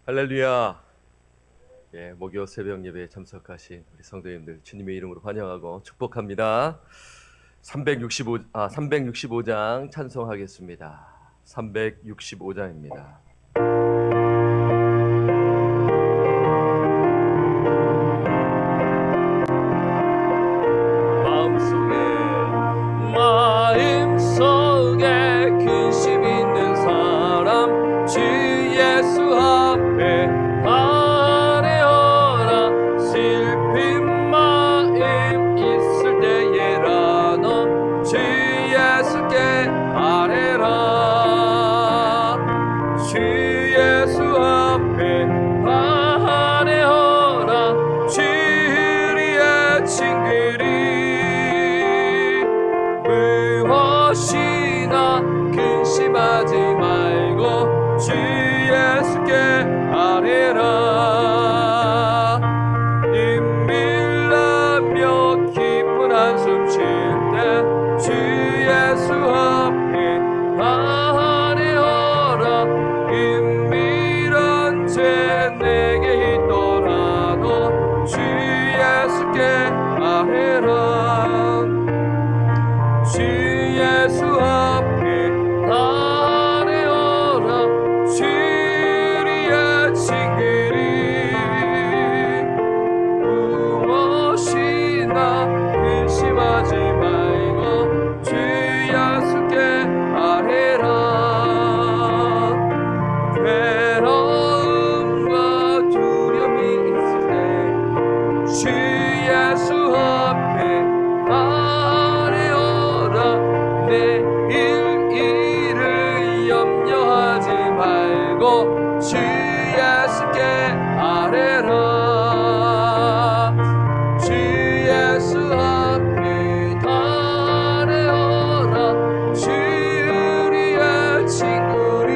할렐루야. 예, 목요 새벽 예배에 참석하신 우리 성도님들 주님의 이름으로 환영하고 축복합니다. 365장 찬송하겠습니다. 365장입니다. 마음속에 근심 있는 사람 주 예수 앞에 아뢰어라. 슬픈 마음 있을 때에라도 주 예수께 아뢰라. 주 예수 앞에 아뢰어라. 주리의 친구리 무엇이나 근심하지 말고 주 예수께 아뢰라. 눈물나며 깊은 한숨 쉴 때 주 예수 앞에 아뢰어라. 은밀한 죄 내게 있더라도 주 예수께 아뢰라. 주 예수 앞에 아뢰어라. 주리의 친구리 무엇이나 근심하지 말고 주 예수께 아뢰라. 괴로움과 두려움이 있을 때 주 예수 앞에 내일 일을 염려하지 말고 주 예수께 아뢰라. 주 예수 앞에 아뢰어라. 주리의 친구리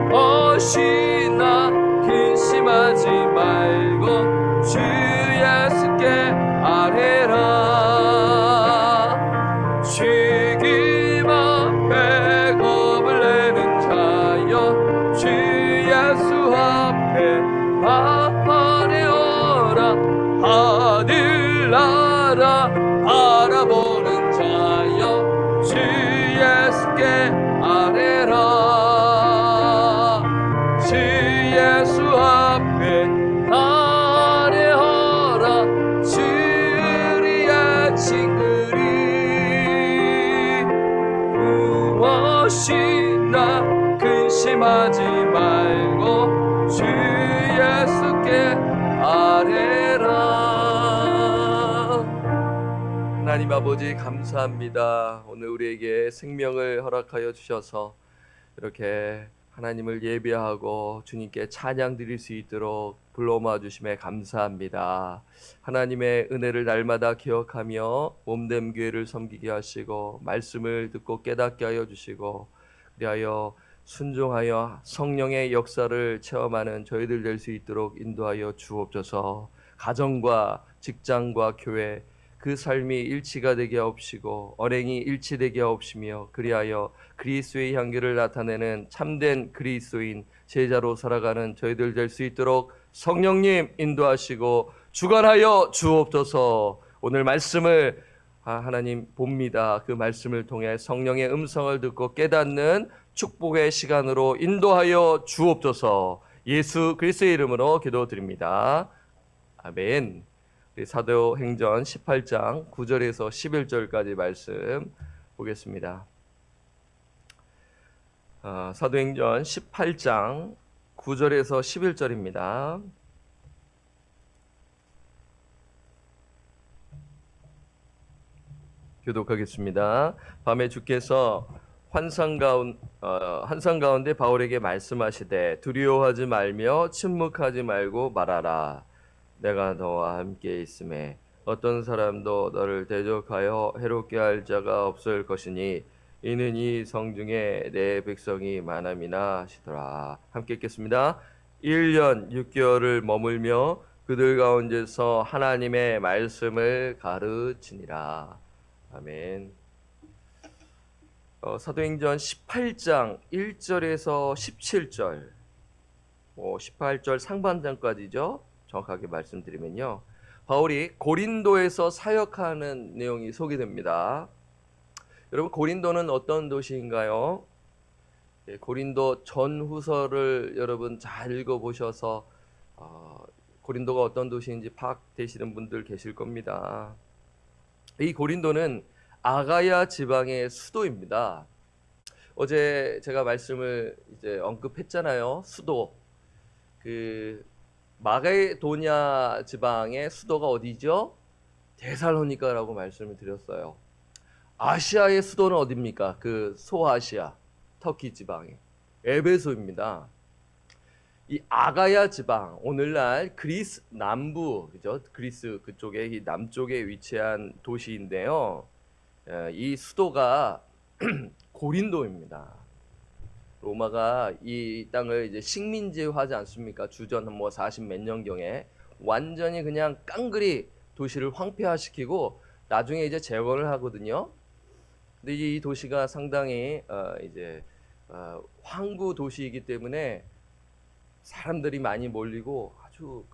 무엇이나 근심하지 말고 주 예수께 아뢰라. 죽음 앞에 겁을 내는 자여 주 예수 앞에 아뢰어라. 하늘나라 바라보는 자여 주 예수께 아뢰라. 주 예수 앞에 아뢰어라. 주리의 친구리 무엇이나 근심하지 말고 주 예수께 아뢰라. 하나님 아버지 감사합니다. 오늘 우리에게 생명을 허락하여 주셔서 이렇게 하나님을 예배하고 주님께 찬양 드릴 수 있도록 불러 모아 주심에 감사합니다. 하나님의 은혜를 날마다 기억하며 몸됨 교회를 섬기게 하시고 말씀을 듣고 깨닫게 하여 주시고 그리하여 순종하여 성령의 역사를 체험하는 저희들 될 수 있도록 인도하여 주옵소서. 가정과 직장과 교회 그 삶이 일치가 되게 하옵시고 언행이 일치되게 하옵시며 그리하여 그리스도의 향기를 나타내는 참된 그리스도인 제자로 살아가는 저희들 될 수 있도록 성령님 인도하시고 주관하여 주옵소서. 오늘 말씀을 하나님 봅니다. 그 말씀을 통해 성령의 음성을 듣고 깨닫는 축복의 시간으로 인도하여 주옵소서. 예수 그리스도의 이름으로 기도드립니다. 아멘. 사도행전 18장 9절에서 11절까지 말씀 보겠습니다. 사도행전 18장 9절에서 11절입니다. 교독하겠습니다. 밤에 주께서 환상 가운데 바울에게 말씀하시되 두려워하지 말며 침묵하지 말고 말하라. 내가 너와 함께 있음에 어떤 사람도 너를 대적하여 해롭게 할 자가 없을 것이니 이는 이 성중에 내 백성이 많음이나 하시더라. 함께 읽겠습니다. 1년 6개월을 머물며 그들 가운데서 하나님의 말씀을 가르치니라. 아멘. 사도행전 18장 1절에서 17절, 18절 상반장까지죠. 정확하게 말씀드리면요. 바울이 고린도에서 사역하는 내용이 소개됩니다. 여러분, 고린도는 어떤 도시인가요? 고린도 전후서를 여러분 잘 읽어보셔서 고린도가 어떤 도시인지 파악되시는 분들 계실 겁니다. 이 고린도는 아가야 지방의 수도입니다. 어제 제가 말씀을 이제 언급했잖아요. 수도. 그 마게도냐 지방의 수도가 어디죠? 데살로니가라고 말씀을 드렸어요. 아시아의 수도는 어디입니까? 그 소아시아, 터키 지방의 에베소입니다. 이 아가야 지방, 오늘날 그리스 남부, 그죠? 그리스 그쪽에 이 남쪽에 위치한 도시인데요. 이 수도가 고린도입니다. 로마가 이 땅을 이제 식민지화하지 않습니까? 주전 뭐 40 몇 년경에 완전히 그냥 깡그리 도시를 황폐화시키고 나중에 이제 재건을 하거든요. 근데 이 도시가 상당히 황구 도시이기 때문에 사람들이 많이 몰리고 아주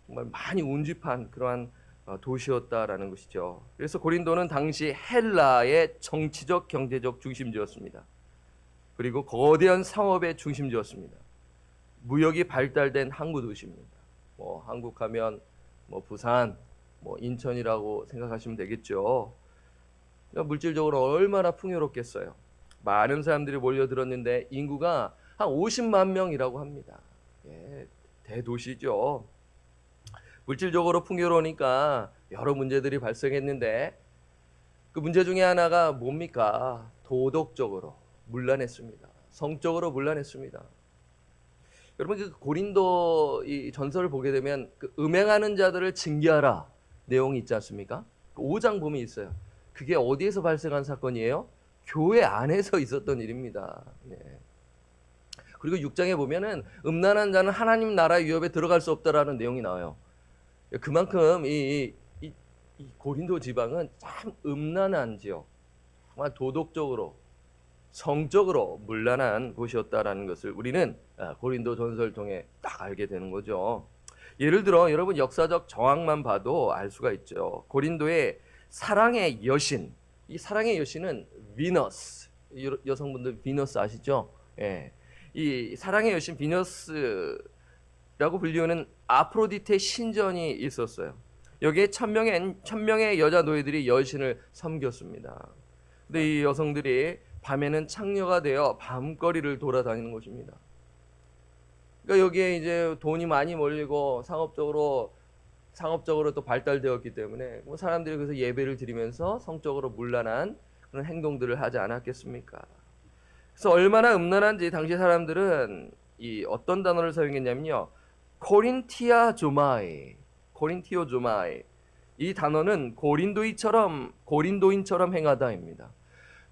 정말 많이 운집한 그러한 도시였다라는 것이죠. 그래서 고린도는 당시 헬라의 정치적 경제적 중심지였습니다. 그리고 거대한 상업의 중심지였습니다. 무역이 발달된 항구 도시입니다. 한국하면 부산, 인천이라고 생각하시면 되겠죠. 물질적으로 얼마나 풍요롭겠어요. 많은 사람들이 몰려들었는데 인구가 한 50만 명이라고 합니다. 대도시죠. 물질적으로 풍요로우니까 여러 문제들이 발생했는데 그 문제 중에 하나가 뭡니까? 도덕적으로 문란했습니다. 성적으로 문란했습니다. 여러분, 그 고린도 이 전설을 보게 되면 그 음행하는 자들을 징계하라 내용이 있지 않습니까? 5장 보면 있어요. 그게 어디에서 발생한 사건이에요? 교회 안에서 있었던 일입니다. 그리고 6장에 보면은 음란한 자는 하나님 나라 유업에 들어갈 수 없다라는 내용이 나와요. 그만큼 이 고린도 지방은 참 음란한 지역, 정말 도덕적으로 성적으로 문란한 곳이었다라는 것을 우리는 고린도 전설을 통해 딱 알게 되는 거죠. 예를 들어 여러분 역사적 정황만 봐도 알 수가 있죠. 고린도의 사랑의 여신, 이 사랑의 여신은 비너스, 여성분들 비너스 아시죠? 이 사랑의 여신 비너스라고 불리우는 아프로디테 신전이 있었어요. 여기에 1000명의 여자 노예들이 여신을 섬겼습니다. 근데 이 여성들이 밤에는 창녀가 되어 밤거리를 돌아다니는 것입니다. 그러니까 여기에 이제 돈이 많이 몰리고 상업적으로 또 발달되었기 때문에 사람들이 그래서 예배를 드리면서 성적으로 문란한 그런 행동들을 하지 않았겠습니까? 그래서 얼마나 음란한지 당시 사람들은 이 어떤 단어를 사용했냐면요. 코린티아 조마이. 이 단어는 고린도인처럼 행하다입니다.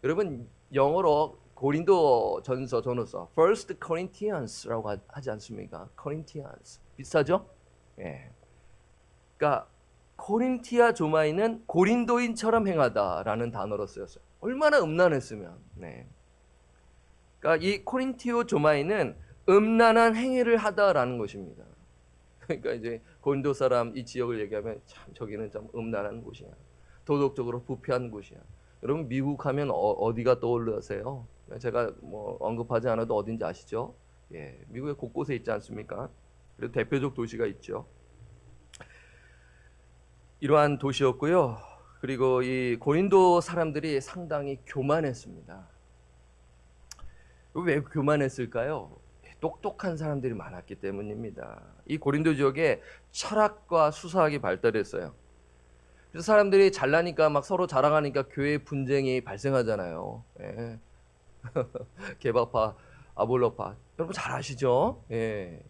여러분 영어로 고린도 전서 First Corinthians라고 하지 않습니까? Corinthians 비슷하죠? 그러니까 코린티아 조마이는 고린도인처럼 행하다라는 단어로 쓰였어요. 얼마나 음란했으면. 그러니까 이 코린티오 조마이는 음란한 행위를 하다라는 것입니다. 그러니까 이제 고린도 사람 이 지역을 얘기하면 참 저기는 좀 음란한 곳이야. 도덕적으로 부패한 곳이야. 여러분 미국 하면 어디가 떠오르세요? 제가 언급하지 않아도 어딘지 아시죠? 미국의 곳곳에 있지 않습니까? 그리고 대표적 도시가 있죠. 이러한 도시였고요. 그리고 이 고린도 사람들이 상당히 교만했습니다. 왜 교만했을까요? 똑똑한 사람들이 많았기 때문입니다. 이 고린도 지역에 철학과 수사학이 발달했어요. 그래서 사람들이 잘나니까 막 서로 자랑하니까 교회 분쟁이 발생하잖아요. 개바파, 아볼로파. 여러분 잘 아시죠?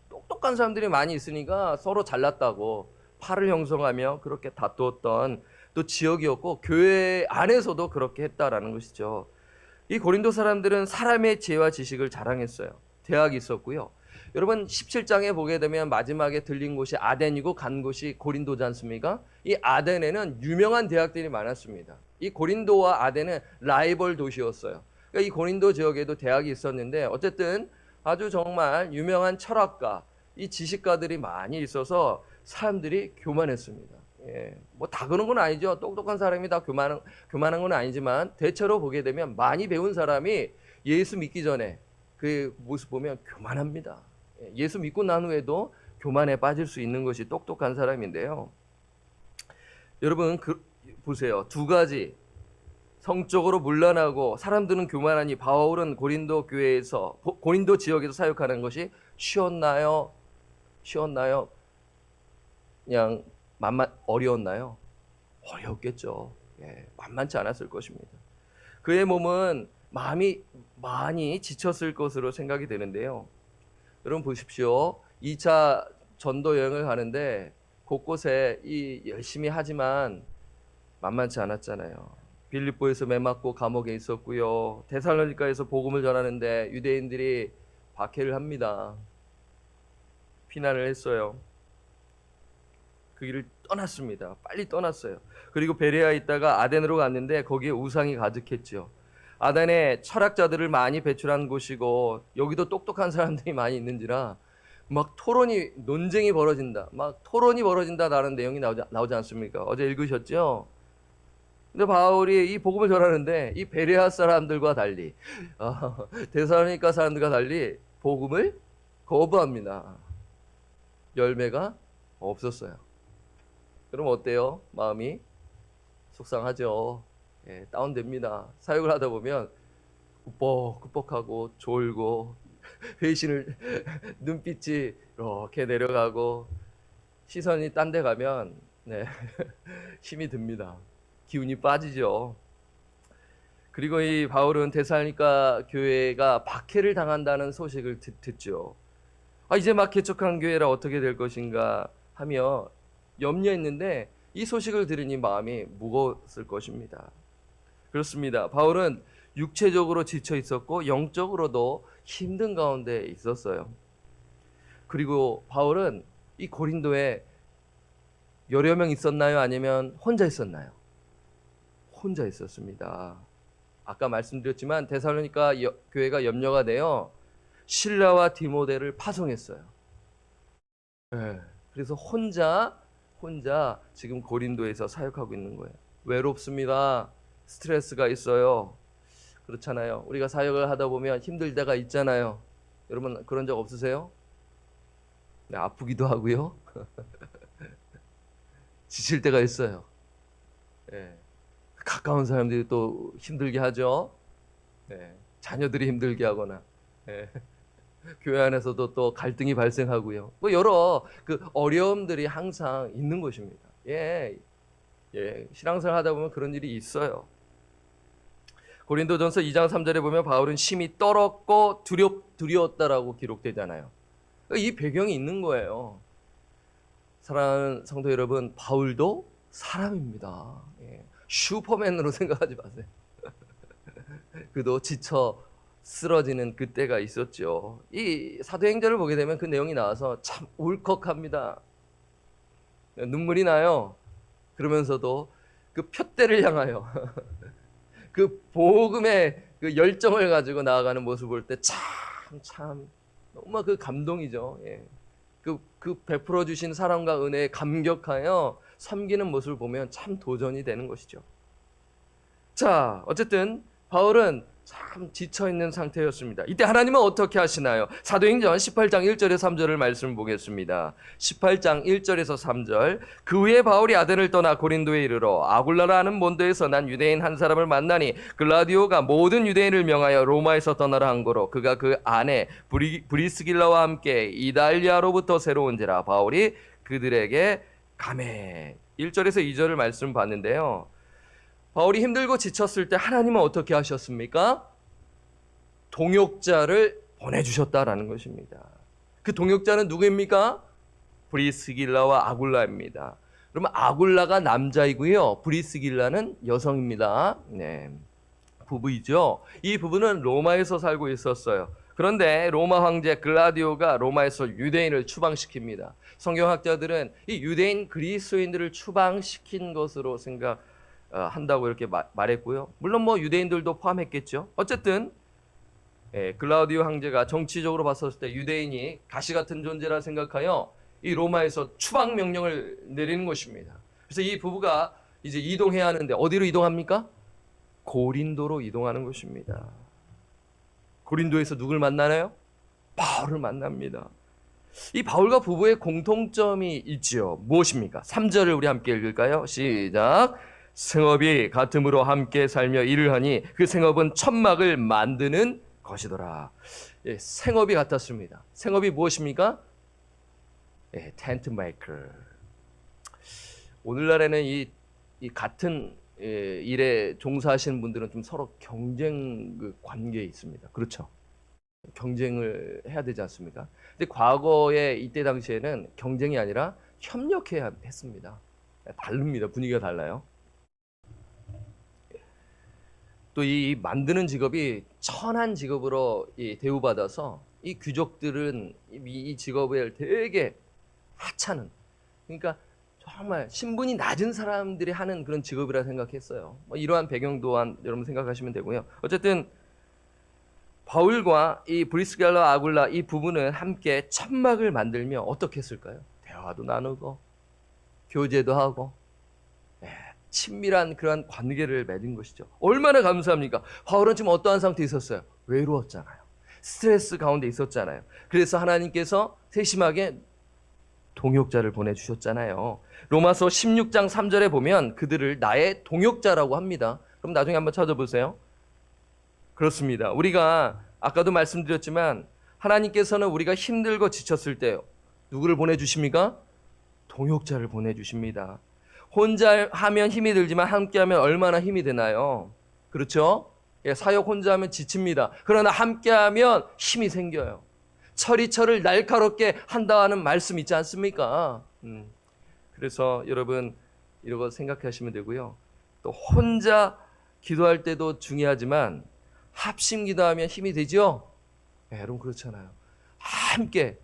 똑똑한 사람들이 많이 있으니까 서로 잘났다고 파를 형성하며 그렇게 다투었던 또 지역이었고 교회 안에서도 그렇게 했다라는 것이죠. 이 고린도 사람들은 사람의 지혜와 지식을 자랑했어요. 대학이 있었고요. 여러분 17장에 보게 되면 마지막에 들린 곳이 아덴이고 간 곳이 고린도지 않습니까? 이 아덴에는 유명한 대학들이 많았습니다. 이 고린도와 아덴은 라이벌 도시였어요. 그러니까 이 고린도 지역에도 대학이 있었는데 어쨌든 아주 정말 유명한 철학가, 이 지식가들이 많이 있어서 사람들이 교만했습니다. 예, 뭐 다 그런 건 아니죠. 똑똑한 사람이 다 교만한 건 아니지만 대체로 보게 되면 많이 배운 사람이 예수 믿기 전에 그 모습 보면 교만합니다. 예수 믿고 난 후에도 교만에 빠질 수 있는 것이 똑똑한 사람인데요. 여러분 보세요. 두 가지 성적으로 문란하고 사람들은 교만하니 바울은 고린도 교회에서 고린도 지역에서 사역하는 것이 쉬웠나요? 그냥 어려웠나요? 어려웠겠죠. 예, 만만치 않았을 것입니다. 그의 몸은 마음이 많이 지쳤을 것으로 생각이 되는데요. 여러분 보십시오. 2차 전도 여행을 가는데 곳곳에 열심히 하지만 만만치 않았잖아요. 빌립보에서 매맞고 감옥에 있었고요. 데살로니가에서 복음을 전하는데 유대인들이 박해를 합니다. 피난을 했어요. 그 길을 떠났습니다. 빨리 떠났어요. 그리고 베레아에 있다가 아덴으로 갔는데 거기에 우상이 가득했죠. 아덴에 철학자들을 많이 배출한 곳이고 여기도 똑똑한 사람들이 많이 있는지라 막 논쟁이 벌어진다라는 내용이 나오지 않습니까? 어제 읽으셨죠? 근데 바울이 이 복음을 전하는데 이 베레아 사람들과 달리 데살로니가 사람들과 달리 복음을 거부합니다. 열매가 없었어요. 그럼 어때요? 마음이 속상하죠. 예, 다운됩니다. 사역을 하다 보면 꾸벅꾸벅하고 졸고 회신을 눈빛이 이렇게 내려가고 시선이 딴 데 가면 네, 힘이 듭니다. 기운이 빠지죠. 그리고 이 바울은 데살로니가 교회가 박해를 당한다는 소식을 듣죠. 이제 막 개척한 교회라 어떻게 될 것인가 하며 염려했는데 이 소식을 들으니 마음이 무거웠을 것입니다. 그렇습니다. 바울은 육체적으로 지쳐 있었고 영적으로도 힘든 가운데 있었어요. 그리고 바울은 이 고린도에 여러 명 있었나요? 아니면 혼자 있었나요? 혼자 있었습니다. 아까 말씀드렸지만 데살로니가 교회가 염려가 되어 실라와 디모데를 파송했어요. 네. 그래서 혼자 지금 고린도에서 사역하고 있는 거예요. 외롭습니다. 스트레스가 있어요. 그렇잖아요. 우리가 사역을 하다 보면 힘들 때가 있잖아요. 여러분 그런 적 없으세요? 네, 아프기도 하고요. 지칠 때가 있어요. 네. 가까운 사람들이 또 힘들게 하죠. 네. 자녀들이 힘들게 하거나 네. 교회 안에서도 또 갈등이 발생하고요. 뭐 여러 그 어려움들이 항상 있는 것입니다. 예, 신앙생활 하다 보면 그런 일이 있어요. 고린도전서 2장 3절에 보면 바울은 심히 떨었고 두려웠다라고 기록되잖아요. 이 배경이 있는 거예요. 사랑하는 성도 여러분, 바울도 사람입니다. 예. 슈퍼맨으로 생각하지 마세요. 그도 지쳐 쓰러지는 그때가 있었죠. 이 사도행전을 보게 되면 그 내용이 나와서 참 울컥합니다. 눈물이 나요. 그러면서도 그 표대를 향하여 그 복음의 그 열정을 가지고 나아가는 모습을 볼 때 참 정말 그 감동이죠. 예. 그 베풀어 주신 사랑과 은혜에 감격하여 섬기는 모습을 보면 참 도전이 되는 것이죠. 자, 어쨌든 바울은 참 지쳐있는 상태였습니다. 이때 하나님은 어떻게 하시나요? 사도행전 18장 1절에서 3절을 말씀 보겠습니다. 18장 1절에서 3절. 그 후에 바울이 아덴을 떠나 고린도에 이르러 아굴라라는 몬도에서 난 유대인 한 사람을 만나니 글라디오가 모든 유대인을 명하여 로마에서 떠나라 한 거로 그가 그 아내 브리스길라와 함께 이달리아로부터 새로 온지라 바울이 그들에게 가매. 1절에서 2절을 말씀 봤는데요. 바울이 힘들고 지쳤을 때 하나님은 어떻게 하셨습니까? 동역자를 보내주셨다라는 것입니다. 그 동역자는 누구입니까? 브리스길라와 아굴라입니다. 그러면 아굴라가 남자이고요. 브리스길라는 여성입니다. 네, 부부이죠. 이 부부는 로마에서 살고 있었어요. 그런데 로마 황제 글라디오가 로마에서 유대인을 추방시킵니다. 성경학자들은 이 유대인 그리스도인들을 추방시킨 것으로 생각합니다. 한다고 이렇게 말했고요. 물론 뭐 유대인들도 포함했겠죠. 어쨌든 글라우디오 황제가 정치적으로 봤었을 때 유대인이 가시 같은 존재라 생각하여 이 로마에서 추방 명령을 내리는 것입니다. 그래서 이 부부가 이제 이동해야 하는데 어디로 이동합니까? 고린도로 이동하는 것입니다. 고린도에서 누굴 만나나요? 바울을 만납니다. 이 바울과 부부의 공통점이 있지요. 무엇입니까? 3절을 우리 함께 읽을까요? 시작. 생업이 같음으로 함께 살며 일을 하니 그 생업은 천막을 만드는 것이더라. 생업이 같았습니다. 생업이 무엇입니까? 텐트 메이커. 오늘날에는 이 같은 일에 종사하시는 분들은 좀 서로 경쟁 관계에 있습니다. 그렇죠? 경쟁을 해야 되지 않습니까? 근데 과거에 이때 당시에는 경쟁이 아니라 협력해야 했습니다. 다릅니다. 분위기가 달라요. 또 이 만드는 직업이 천한 직업으로 대우받아서 이 귀족들은 이 직업을 되게 하찮은, 그러니까 정말 신분이 낮은 사람들이 하는 그런 직업이라 생각했어요. 뭐 이러한 배경 또한 여러분 생각하시면 되고요. 어쨌든 바울과 이 브리스길라 아굴라 이 부부는 함께 천막을 만들며 어떻게 했을까요? 대화도 나누고 교제도 하고 친밀한 그러한 관계를 맺은 것이죠. 얼마나 감사합니까? 바울은 지금 어떠한 상태에 있었어요? 외로웠잖아요. 스트레스 가운데 있었잖아요. 그래서 하나님께서 세심하게 동역자를 보내주셨잖아요. 로마서 16장 3절에 보면 그들을 나의 동역자라고 합니다. 그럼 나중에 한번 찾아보세요. 그렇습니다. 우리가 아까도 말씀드렸지만 하나님께서는 우리가 힘들고 지쳤을 때 누구를 보내주십니까? 동역자를 보내주십니다. 혼자 하면 힘이 들지만 함께하면 얼마나 힘이 되나요? 그렇죠? 사역 혼자 하면 지칩니다. 그러나 함께하면 힘이 생겨요. 철이 철을 날카롭게 한다는 말씀 있지 않습니까? 그래서 여러분 이런 생각하시면 되고요. 또 혼자 기도할 때도 중요하지만 합심 기도하면 힘이 되죠? 여러분 그렇잖아요. 함께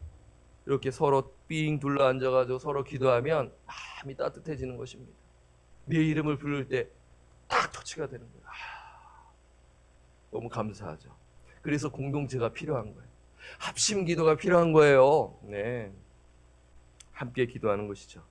이렇게 서로 삥 둘러 앉아가지고 서로 기도하면 마음이 따뜻해지는 것입니다. 내 이름을 부를 때 딱 터치가 되는 거예요. 너무 감사하죠. 그래서 공동체가 필요한 거예요. 합심 기도가 필요한 거예요. 네, 함께 기도하는 것이죠.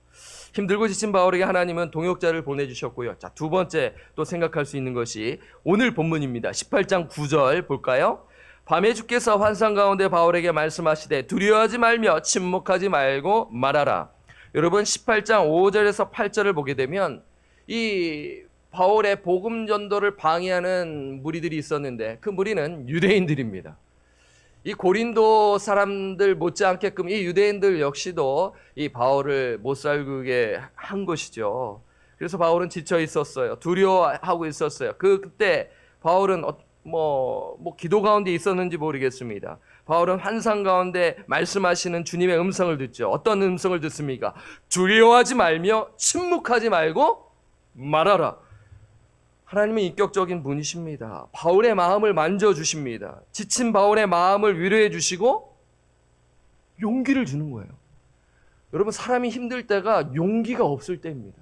힘들고 지친 바울에게 하나님은 동역자를 보내주셨고요. 자, 두 번째 또 생각할 수 있는 것이 오늘 본문입니다. 18장 9절 볼까요? 밤에 주께서 환상 가운데 바울에게 말씀하시되 두려워하지 말며 침묵하지 말고 말하라. 여러분 18장 5절에서 8절을 보게 되면 이 바울의 복음 전도를 방해하는 무리들이 있었는데 그 무리는 유대인들입니다. 이 고린도 사람들 못지않게끔 이 유대인들 역시도 이 바울을 못 살게 한 것이죠. 그래서 바울은 지쳐 있었어요. 두려워하고 있었어요. 그때 바울은 기도 가운데 있었는지 모르겠습니다. 바울은 환상 가운데 말씀하시는 주님의 음성을 듣죠. 어떤 음성을 듣습니까? 두려워하지 말며 침묵하지 말고 말하라. 하나님은 인격적인 분이십니다. 바울의 마음을 만져주십니다. 지친 바울의 마음을 위로해 주시고 용기를 주는 거예요. 여러분 사람이 힘들 때가 용기가 없을 때입니다.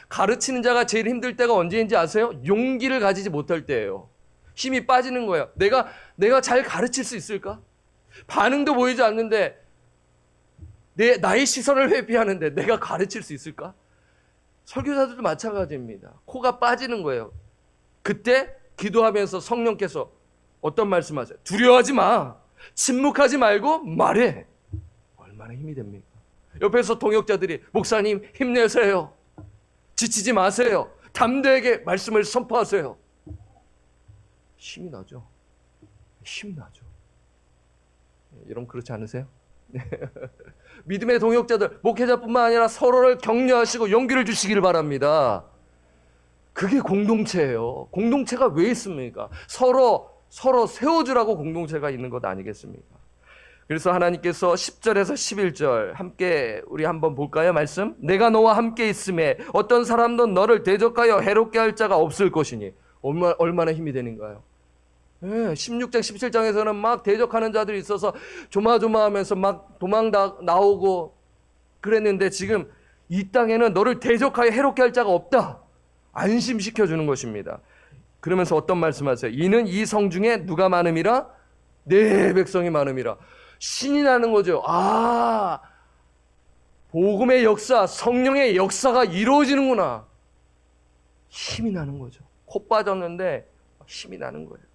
가르치는 자가 제일 힘들 때가 언제인지 아세요? 용기를 가지지 못할 때예요. 힘이 빠지는 거예요. 내가 잘 가르칠 수 있을까? 반응도 보이지 않는데 나의 시선을 회피하는데 내가 가르칠 수 있을까? 설교사들도 마찬가지입니다. 코가 빠지는 거예요. 그때 기도하면서 성령께서 어떤 말씀하세요? 두려워하지 마. 침묵하지 말고 말해. 얼마나 힘이 됩니까? 옆에서 동역자들이 목사님 힘내세요. 지치지 마세요. 담대하게 말씀을 선포하세요. 힘이 나죠. 힘이 나죠. 여러분 그렇지 않으세요? 믿음의 동역자들, 목회자뿐만 아니라 서로를 격려하시고 용기를 주시기를 바랍니다. 그게 공동체예요. 공동체가 왜 있습니까? 서로 세워주라고 공동체가 있는 것 아니겠습니까? 그래서 하나님께서 10절에서 11절 함께 우리 한번 볼까요? 말씀. 내가 너와 함께 있음에 어떤 사람도 너를 대적하여 해롭게 할 자가 없을 것이니. 얼마나 힘이 되는가요? 16장 17장에서는 막 대적하는 자들이 있어서 조마조마하면서 막 도망 나오고 그랬는데 지금 이 땅에는 너를 대적하여 해롭게 할 자가 없다. 안심시켜 주는 것입니다. 그러면서 어떤 말씀하세요? 이는 이 성 중에 누가 많음이라? 내 백성이 많음이라. 신이 나는 거죠. 아, 복음의 역사, 성령의 역사가 이루어지는구나. 힘이 나는 거죠. 코 빠졌는데 힘이 나는 거예요.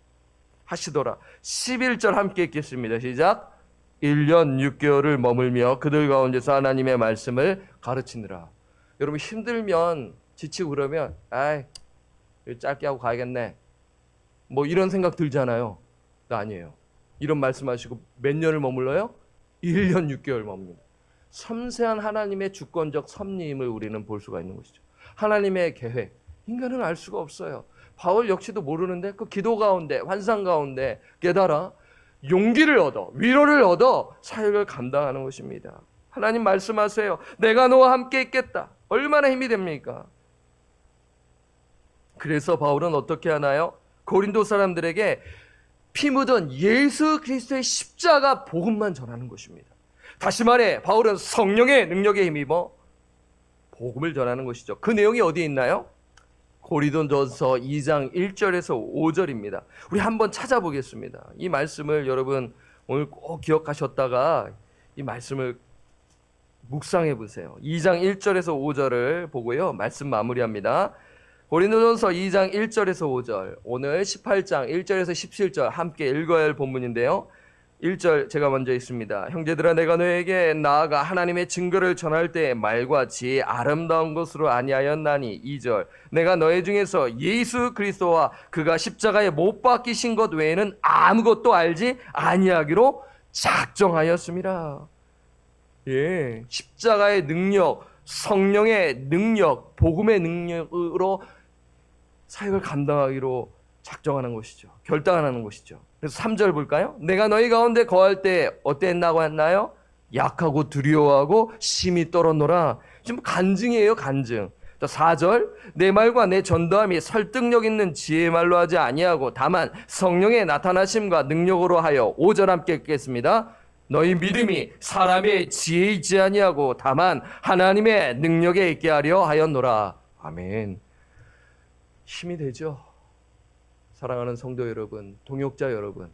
하시더라. 11절 함께 읽겠습니다. 시작. 1년 6개월을 머물며 그들 가운데서 하나님의 말씀을 가르치느라. 여러분 힘들면 지치고 그러면 아이 짧게 하고 가야겠네. 뭐 이런 생각 들잖아요. 아니에요. 이런 말씀하시고 몇 년을 머물러요? 1년 6개월 머뭅니다. 섬세한 하나님의 주권적 섭리임을 우리는 볼 수가 있는 것이죠. 하나님의 계획, 인간은 알 수가 없어요. 바울 역시도 모르는데 그 기도 가운데 환상 가운데 깨달아 용기를 얻어 위로를 얻어 사역을 감당하는 것입니다. 하나님 말씀하세요. 내가 너와 함께 있겠다. 얼마나 힘이 됩니까? 그래서 바울은 어떻게 하나요? 고린도 사람들에게 피 묻은 예수 그리스도의 십자가 복음만 전하는 것입니다. 다시 말해 바울은 성령의 능력에 힘입어 복음을 전하는 것이죠. 그 내용이 어디에 있나요? 고린도전서 2장 1절에서 5절입니다. 우리 한번 찾아보겠습니다. 이 말씀을 여러분 오늘 꼭 기억하셨다가 이 말씀을 묵상해 보세요. 2장 1절에서 5절을 보고요. 말씀 마무리합니다. 고린도전서 2장 1절에서 5절, 오늘 18장 1절에서 17절 함께 읽어야 할 본문인데요. 1절 제가 먼저 읽습니다. 형제들아 내가 너에게 나아가 하나님의 증거를 전할 때 말과 지혜 아름다운 것으로 아니하였나니. 2절 내가 너희 중에서 예수 그리스도와 그가 십자가에 못 박히신 것 외에는 아무것도 알지 아니하기로 작정하였습니다. 예, 십자가의 능력, 성령의 능력, 복음의 능력으로 사역을 감당하기로 작정하는 것이죠. 결단하는 것이죠. 그래서 3절 볼까요? 내가 너희 가운데 거할 때 어땠나고 했나요? 약하고 두려워하고 심히 떨었노라. 지금 간증이에요, 간증. 4절 내 말과 내 전도함이 설득력 있는 지혜의 말로 하지 아니하고 다만 성령의 나타나심과 능력으로 하여. 5절 함께 읽겠습니다. 너희 믿음이 사람의 지혜에 있지 아니하고 다만 하나님의 능력에 있게 하려 하였노라. 아멘. 힘이 되죠. 사랑하는 성도 여러분, 동역자 여러분,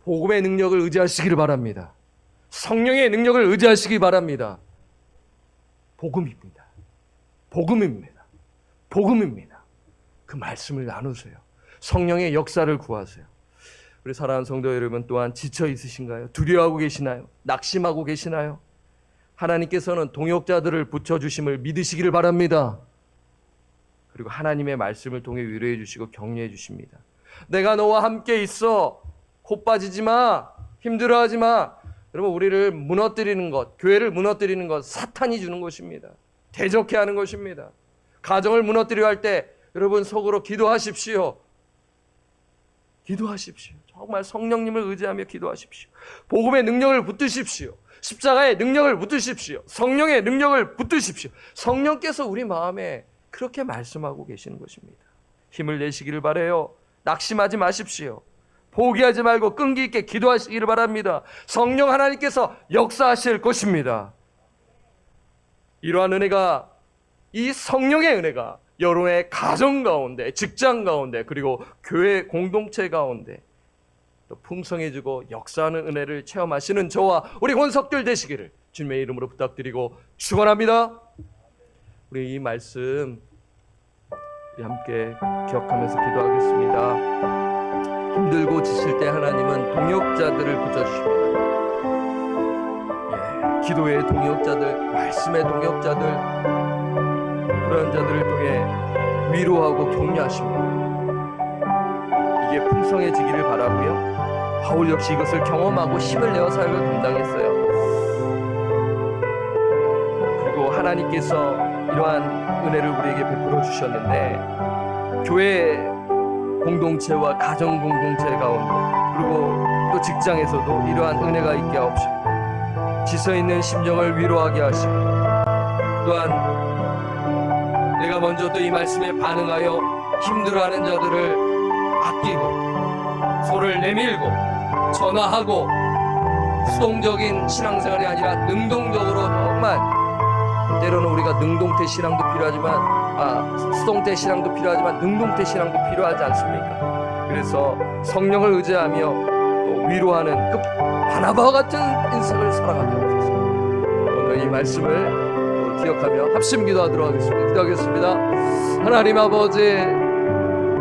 복음의 능력을 의지하시기를 바랍니다. 성령의 능력을 의지하시기 바랍니다. 복음입니다. 복음입니다. 복음입니다. 그 말씀을 나누세요. 성령의 역사를 구하세요. 우리 사랑하는 성도 여러분 또한 지쳐 있으신가요? 두려워하고 계시나요? 낙심하고 계시나요? 하나님께서는 동역자들을 붙여주심을 믿으시기를 바랍니다. 그리고 하나님의 말씀을 통해 위로해 주시고 격려해 주십니다. 내가 너와 함께 있어. 코 빠지지 마. 힘들어하지 마. 여러분 우리를 무너뜨리는 것, 교회를 무너뜨리는 것 사탄이 주는 것입니다. 대적해 하는 것입니다. 가정을 무너뜨려 할 때 여러분 속으로 기도하십시오. 기도하십시오. 정말 성령님을 의지하며 기도하십시오. 복음의 능력을 붙드십시오. 십자가의 능력을 붙드십시오. 성령의 능력을 붙드십시오. 성령께서 우리 마음에 그렇게 말씀하고 계시는 것입니다. 힘을 내시기를 바라요. 낙심하지 마십시오. 포기하지 말고 끈기 있게 기도하시기를 바랍니다. 성령 하나님께서 역사하실 것입니다. 이러한 은혜가, 이 성령의 은혜가 여러분의 가정 가운데, 직장 가운데, 그리고 교회 공동체 가운데 또 풍성해지고 역사하는 은혜를 체험하시는 저와 우리 권석들 되시기를 주님의 이름으로 부탁드리고 축원합니다. 우리 이 말씀 우리 함께 기억하면서 기도하겠습니다. 힘들고 지칠 때 하나님은 동역자들을 붙여주십니다. 기도의 동역자들, 말씀의 동역자들, 그런 자들을 통해 위로하고 격려하십니다. 이게 풍성해지기를 바라고요. 바울 역시 이것을 경험하고 힘을 내어 사역을 감당했어요. 그리고 하나님께서 이러한 은혜를 우리에게 베풀어 주셨는데 교회 공동체와 가정 공동체 가운데 그리고 또 직장에서도 이러한 은혜가 있게 하옵시고 지쳐있는 심령을 위로하게 하시고 또한 내가 먼저 또 이 말씀에 반응하여 힘들어하는 자들을 아끼고 소를 내밀고 전화하고 수동적인 신앙생활이 아니라 능동적으로 정말 때로는 우리가 능동태 신앙도 필요합니다. 필요하지만 수동태 신앙도 필요하지만 능동태 신앙도 필요하지 않습니까? 그래서 성령을 의지하며 또 위로하는 그 바나바와 같은 인생을 살아가도록 하소서. 오늘 이 말씀을 기억하며 합심 기도하도록 하겠습니다. 기도하겠습니다. 하나님 아버지,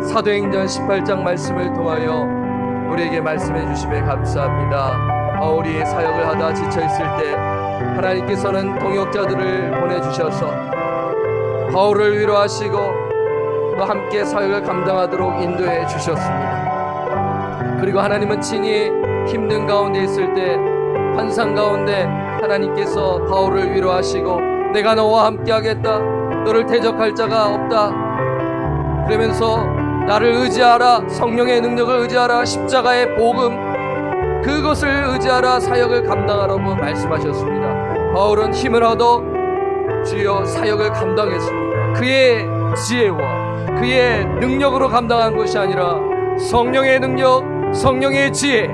사도행전 18장 말씀을 통하여 우리에게 말씀해 주심에 감사합니다. 바울이 사역을 하다 지쳐있을 때 하나님께서는 동역자들을 보내주셔서 바울을 위로하시고 또 함께 사역을 감당하도록 인도해 주셨습니다. 그리고 하나님은 친히 힘든 가운데 있을 때 환상 가운데 하나님께서 바울을 위로하시고 내가 너와 함께 하겠다, 너를 대적할 자가 없다, 그러면서 나를 의지하라, 성령의 능력을 의지하라, 십자가의 복음 그것을 의지하라, 사역을 감당하라고 말씀하셨습니다. 바울은 힘을 얻어 주여 사역을 감당했습니다. 그의 지혜와 그의 능력으로 감당한 것이 아니라 성령의 능력, 성령의 지혜,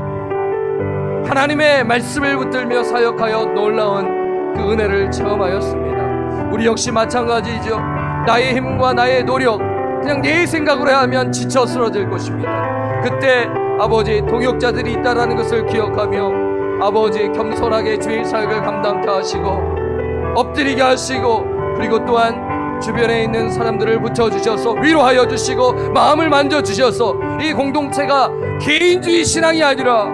하나님의 말씀을 붙들며 사역하여 놀라운 그 은혜를 체험하였습니다. 우리 역시 마찬가지죠. 나의 힘과 나의 노력, 그냥 내 생각으로 하면 지쳐 쓰러질 것입니다. 그때 아버지 동역자들이 있다라는 것을 기억하며 아버지 겸손하게 주의 사역을 감당케 하시고 엎드리게 하시고, 그리고 또한 주변에 있는 사람들을 붙여주셔서 위로하여 주시고 마음을 만져주셔서 이 공동체가 개인주의 신앙이 아니라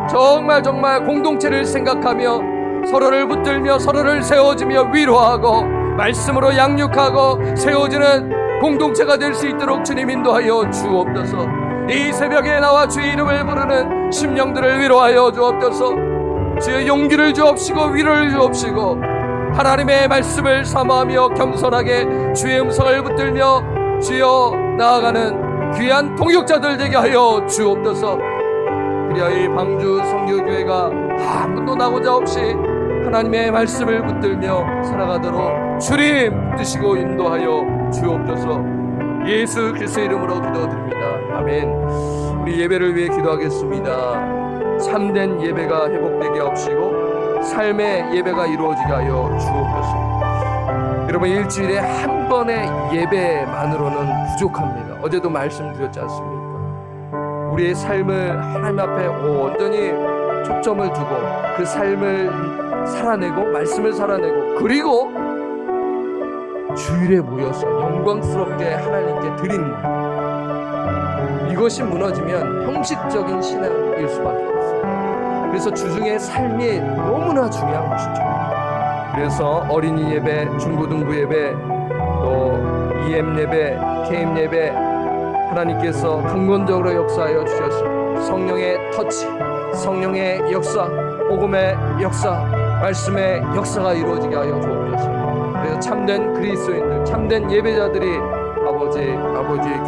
정말 공동체를 생각하며 서로를 붙들며 서로를 세워주며 위로하고 말씀으로 양육하고 세워주는 공동체가 될 수 있도록 주님 인도하여 주옵소서. 이 새벽에 나와 주의 이름을 부르는 심령들을 위로하여 주옵소서. 주의 용기를 주옵시고 위로를 주옵시고 하나님의 말씀을 사모하며 겸손하게 주의 음성을 붙들며 주여 나아가는 귀한 동역자들 되게 하여 주옵소서. 그리하여 이 방주 성교교회가 아무도 나고자 없이 하나님의 말씀을 붙들며 살아가도록 주님 뜻이고 인도하여 주옵소서. 예수 그리스도의 이름으로 기도드립니다. 아멘. 우리 예배를 위해 기도하겠습니다. 참된 예배가 회복되게 하옵시고 삶의 예배가 이루어지게 하여 주옵소서. 여러분, 일주일에 한 번의 예배만으로는 부족합니다. 어제도 말씀드렸지 않습니까? 우리의 삶을 하나님 앞에 온전히 초점을 두고 그 삶을 살아내고 말씀을 살아내고 그리고 주일에 모여서 영광스럽게 하나님께 드리는 이것이 무너지면 형식적인 신앙일 수밖에 없어요. 그래서 주중의 삶이 너무나 중요한 것이죠. 그래서 어린이 예배, 중고등부 예배, 또 EM 예배, KM 예배 하나님께서 근본적으로 역사하여 주셨습니다. 성령의 터치, 성령의 역사, 복음의 역사, 말씀의 역사가 이루어지게 하여 주옵소서. 그래서 참된 그리스도인들, 참된 예배자들이 아버지의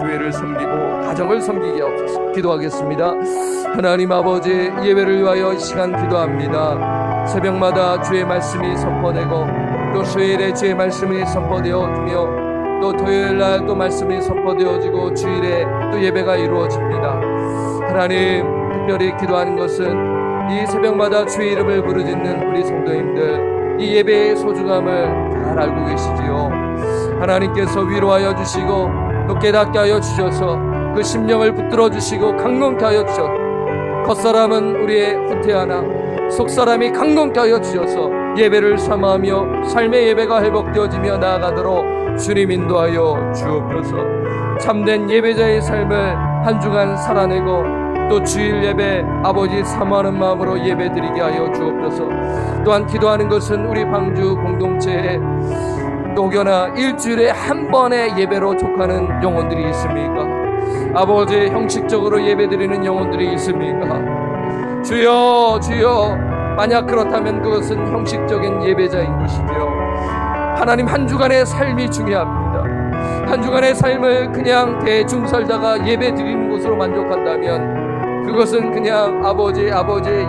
교회를 섬기고 가정을 섬기게 하옵소서. 기도하겠습니다. 하나님 아버지, 예배를 위하여 이 시간 기도합니다. 새벽마다 주의 말씀이 선포되고 또 수요일에 주의 말씀이 선포되어지며 또 토요일날 또 말씀이 선포되어지고 주일에 또 예배가 이루어집니다. 하나님, 특별히 기도하는 것은 이 새벽마다 주의 이름을 부르짖는 우리 성도님들, 이 예배의 소중함을 잘 알고 계시지요. 하나님께서 위로하여 주시고 또 깨닫게 하여 주셔서 그 심령을 붙들어 주시고 강건케 하여 주셔서 겉사람은 우리의 후퇴하나 속사람이 강건케 하여 주셔서 예배를 삼아하며 삶의 예배가 회복되어지며 나아가도록 주님 인도하여 주옵소서. 참된 예배자의 삶을 한 주간 살아내고 또 주일 예배 아버지 사모하는 마음으로 예배 드리게 하여 주옵소서. 또한 기도하는 것은 우리 방주 공동체에 혹여나 일주일에 한 번의 예배로 족하는 영혼들이 있습니까? 아버지, 형식적으로 예배 드리는 영혼들이 있습니까? 주여, 주여, 만약 그렇다면 그것은 형식적인 예배자인 것이죠. 하나님, 한 주간의 삶이 중요합니다. 한 주간의 삶을 그냥 대충 살다가 예배 드리는 것으로 만족한다면 그것은 그냥 아버지의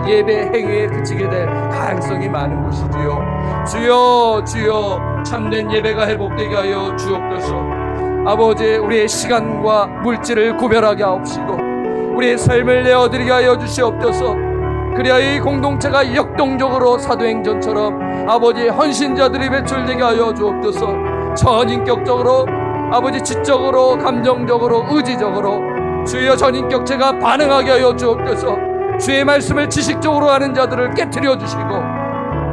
예배 행위에 그치게 될 가능성이 많은 것이지요. 주여, 주여, 참된 예배가 회복되게 하여 주옵소서. 아버지, 우리의 시간과 물질을 구별하게 하옵시고 우리의 삶을 내어드리게 하여 주시옵소서. 그래야 이 공동체가 역동적으로 사도행전처럼 아버지 헌신자들이 배출되게 하여 주옵소서. 전인격적으로 아버지 지적으로 감정적으로 의지적으로 주여 전인격체가 반응하게 하여 주옵소서. 주의 말씀을 지식적으로 하는 자들을 깨트려 주시고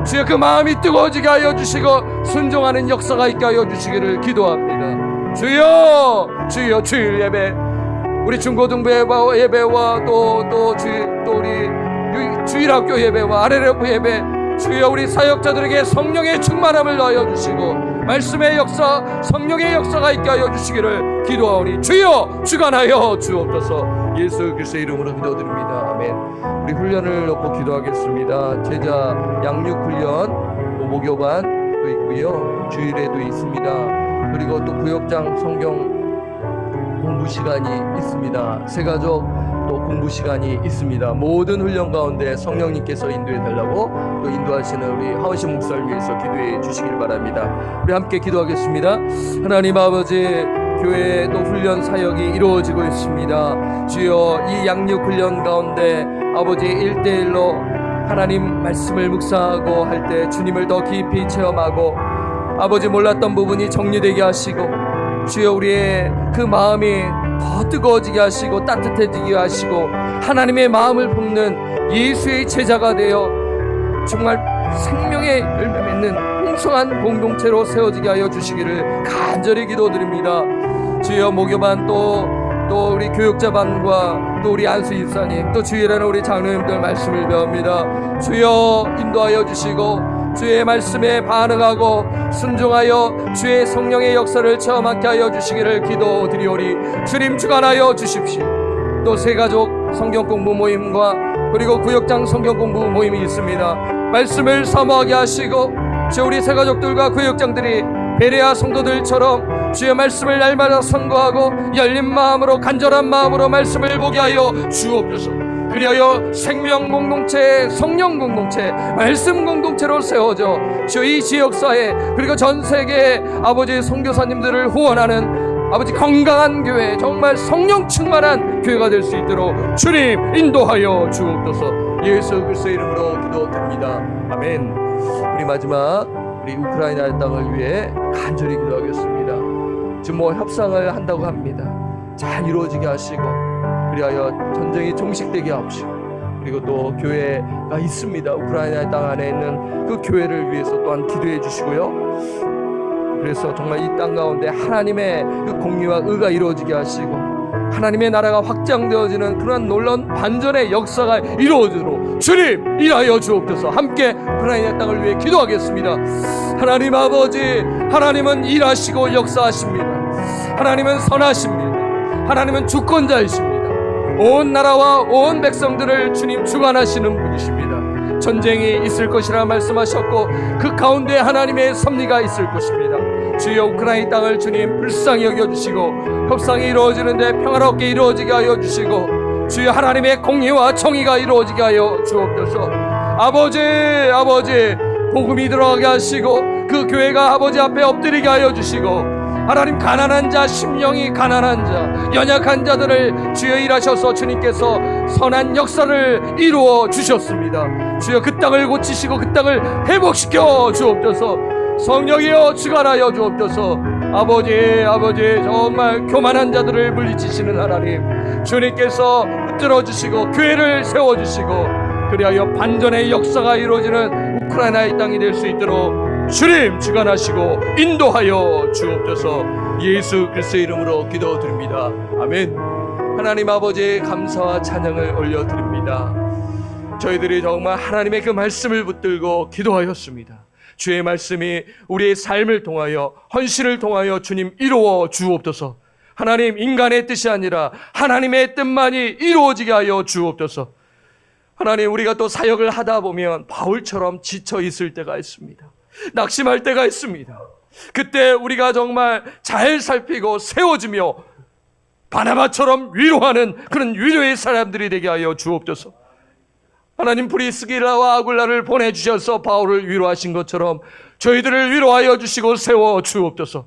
주여 그 마음이 뜨거워지게 하여 주시고 순종하는 역사가 있게 하여 주시기를 기도합니다. 주여 주일 예배 우리 중고등부 예배와 또 우리 주일학교 예배와 아레레프 예배 주여 우리 사역자들에게 성령의 충만함을 더하여 주시고 말씀의 역사 성령의 역사가 있게 하여 주시기를 기도하오니 주여 주관하여 주옵소서. 예수 그리스도의 이름으로 기도드립니다. 아멘. 우리 훈련을 놓고 기도하겠습니다. 제자 양육 훈련 목요반도 있고요, 주일에도 있습니다. 그리고 또 구역장 성경 공부 시간이 있습니다. 새가족 또 공부 시간이 있습니다. 모든 훈련 가운데 성령님께서 인도해 달라고 또 인도하시는 우리 하원신 목사를 위해서 기도해 주시길 바랍니다. 우리 함께 기도하겠습니다. 하나님 아버지, 교회의 또 훈련 사역이 이루어지고 있습니다. 주여 이 양육 훈련 가운데 아버지 1대1로 하나님 말씀을 묵상하고 할 때 주님을 더 깊이 체험하고 아버지 몰랐던 부분이 정리되게 하시고 주여 우리의 그 마음이 더 뜨거워지게 하시고 따뜻해지게 하시고 하나님의 마음을 품는 예수의 제자가 되어 정말 생명의 열매 맺는 풍성한 공동체로 세워지게 하여 주시기를 간절히 기도드립니다. 주여 목요반 또 우리 교육자반과 또 우리 안수 입사님 또 주일에는 우리 장로님들 말씀을 배웁니다. 주여 인도하여 주시고 주의 말씀에 반응하고 순종하여 주의 성령의 역사를 체험하게 하여 주시기를 기도드리오리. 주님 주관하여 주십시오. 또 새가족 성경공부 모임과 그리고 구역장 성경공부 모임이 있습니다. 말씀을 사모하게 하시고 주 우리 새가족들과 구역장들이 베레아 성도들처럼 주의 말씀을 날마다 선거하고 열린 마음으로 간절한 마음으로 말씀을 보게 하여 주옵소서. 그리하여 생명 공동체, 성령 공동체, 말씀 공동체로 세워져 주 이 지역사회 그리고 전 세계 아버지 선교사님들을 후원하는 아버지 건강한 교회, 정말 성령 충만한 교회가 될 수 있도록 주님 인도하여 주옵소서. 예수 그리스도의 이름으로 기도드립니다. 아멘. 우리 마지막 우리 우크라이나 땅을 위해 간절히 기도하겠습니다. 지금 협상을 한다고 합니다. 잘 이루어지게 하시고 그리하여 전쟁이 종식되게 하옵시고 그리고 또 교회가 있습니다. 우크라이나 땅 안에 있는 그 교회를 위해서 또한 기도해 주시고요. 그래서 정말 이 땅 가운데 하나님의 그 공의와 의가 이루어지게 하시고 하나님의 나라가 확장되어지는 그런 놀라운 반전의 역사가 이루어지도록 주님 일하여 주옵소서. 함께 우크라이나 땅을 위해 기도하겠습니다. 하나님 아버지, 하나님은 일하시고 역사하십니다. 하나님은 선하십니다. 하나님은 주권자이십니다. 온 나라와 온 백성들을 주님 주관하시는 분이십니다. 전쟁이 있을 것이라 말씀하셨고 그 가운데 하나님의 섭리가 있을 것입니다. 주여 우크라이나 땅을 주님 불쌍히 여겨주시고 협상이 이루어지는데 평화롭게 이루어지게 하여 주시고 주여 하나님의 공의와 정의가 이루어지게 하여 주옵소서. 아버지 복음이 들어가게 하시고 그 교회가 아버지 앞에 엎드리게 하여 주시고 하나님 가난한 자, 심령이 가난한 자, 연약한 자들을 주여 일하셔서 주님께서 선한 역사를 이루어 주셨습니다. 주여 그 땅을 고치시고 그 땅을 회복시켜 주옵소서. 성령이여 주관하여 주옵소서. 아버지 정말 교만한 자들을 물리치시는 하나님 주님께서 붙들어 주시고 교회를 세워주시고 그리하여 반전의 역사가 이루어지는 우크라이나의 땅이 될 수 있도록 주님 주관하시고 인도하여 주옵소서. 예수 그리스도의 이름으로 기도드립니다. 아멘. 하나님 아버지 감사와 찬양을 올려드립니다. 저희들이 정말 하나님의 그 말씀을 붙들고 기도하였습니다. 주의 말씀이 우리의 삶을 통하여 헌신을 통하여 주님 이루어 주옵소서. 하나님 인간의 뜻이 아니라 하나님의 뜻만이 이루어지게 하여 주옵소서. 하나님 우리가 또 사역을 하다 보면 바울처럼 지쳐 있을 때가 있습니다. 낙심할 때가 있습니다. 그때 우리가 정말 잘 살피고 세워주며 바나바처럼 위로하는 그런 위로의 사람들이 되게 하여 주옵소서. 하나님 프리스길라와 아굴라를 보내주셔서 바울을 위로하신 것처럼 저희들을 위로하여 주시고 세워 주옵소서.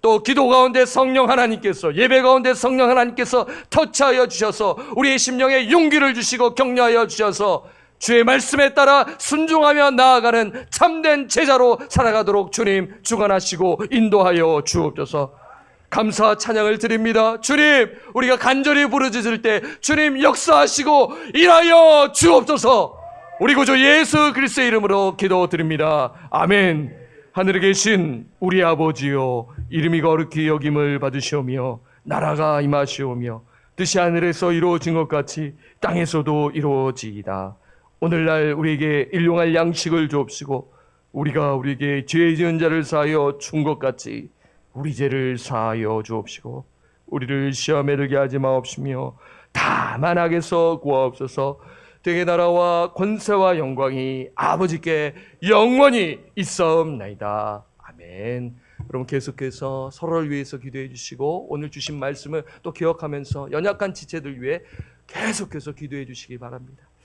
또 기도 가운데 성령 하나님께서 예배 가운데 성령 하나님께서 터치하여 주셔서 우리의 심령에 용기를 주시고 격려하여 주셔서 주의 말씀에 따라 순종하며 나아가는 참된 제자로 살아가도록 주님 주관하시고 인도하여 주옵소서. 감사 찬양을 드립니다. 주님, 우리가 간절히 부르짖을 때 주님 역사하시고 일하여 주옵소서. 우리 구주 예수 그리스도의 이름으로 기도드립니다. 아멘. 하늘에 계신 우리 아버지여, 이름이 거룩히 여김을 받으시오며 나라가 임하시오며 뜻이 하늘에서 이루어진 것 같이 땅에서도 이루어지이다. 오늘날 우리에게 일용할 양식을 주옵시고 우리가 우리에게 죄 지은 자를 사하여 준 것 같이 우리 죄를 사하여 주옵시고 우리를 시험에 들게 하지 마옵시며 다만 악에서 구하옵소서. 되게 나라와 권세와 영광이 아버지께 영원히 있사옵나이다. 아멘. 여러분 계속해서 서로를 위해서 기도해 주시고 오늘 주신 말씀을 또 기억하면서 연약한 지체들 위해 계속해서 기도해 주시기 바랍니다.